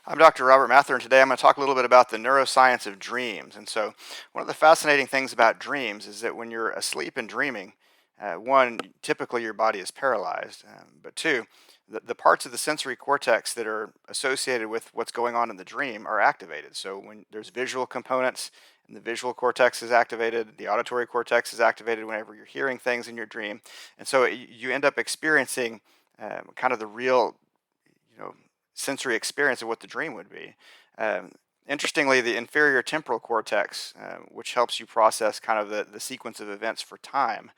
I'm Dr. Robert Mather, and today I'm going to talk a little bit about the neuroscience of dreams. And so, one of the fascinating things about dreams is that when you're asleep and dreaming, one, typically your body is paralyzed, but two, the parts of the sensory cortex that are associated with what's going on in the dream are activated. So, when there's visual components, and the visual cortex is activated, the auditory cortex is activated whenever you're hearing things in your dream, and so you end up experiencing kind of the real you know sensory experience of what the dream would be. Um, Interestingly, the inferior temporal cortex, which helps you process kind of the sequence of events for time,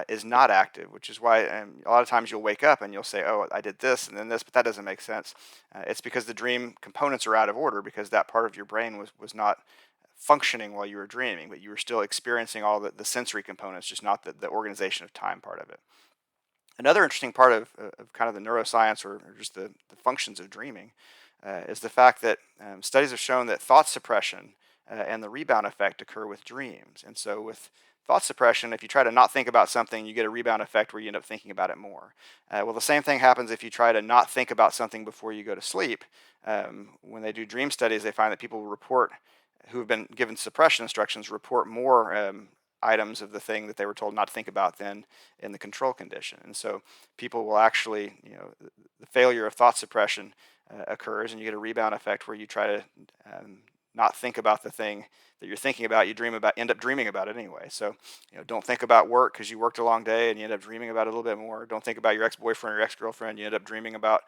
is not active, which is why a lot of times you'll wake up and you'll say, "Oh, I did this and then this," but that doesn't make sense. It's because the dream components are out of order because that part of your brain was not functioning while you were dreaming, but you were still experiencing all the sensory components, just not the organization of time part of it. Another interesting part of kind of the neuroscience or just the functions of dreaming is the fact that studies have shown that thought suppression and the rebound effect occur with dreams. And so, with thought suppression, if you try to not think about something, you get a rebound effect where you end up thinking about it more. Well, the same thing happens if you try to not think about something before you go to sleep. When they do dream studies, they find that people report who have been given suppression instructions report more items of the thing that they were told not to think about than in the control condition. And so people will actually, the failure of thought suppression occurs, and you get a rebound effect where you try to not think about the thing that you're thinking about. You dream about, end up dreaming about it anyway. So, don't think about work because you worked a long day and you end up dreaming about it a little bit more. Don't think about your ex-boyfriend or ex-girlfriend. You end up dreaming about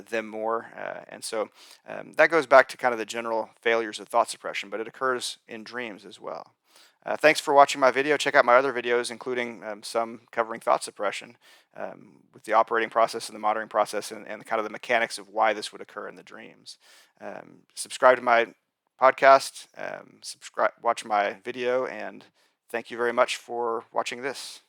them more. And so that goes back to kind of the general failures of thought suppression, but it occurs in dreams as well. Thanks for watching my video. Check out my other videos, including some covering thought suppression with the operating process and the monitoring process and kind of the mechanics of why this would occur in the dreams. Subscribe to my podcast, subscribe, watch my video, and thank you very much for watching this.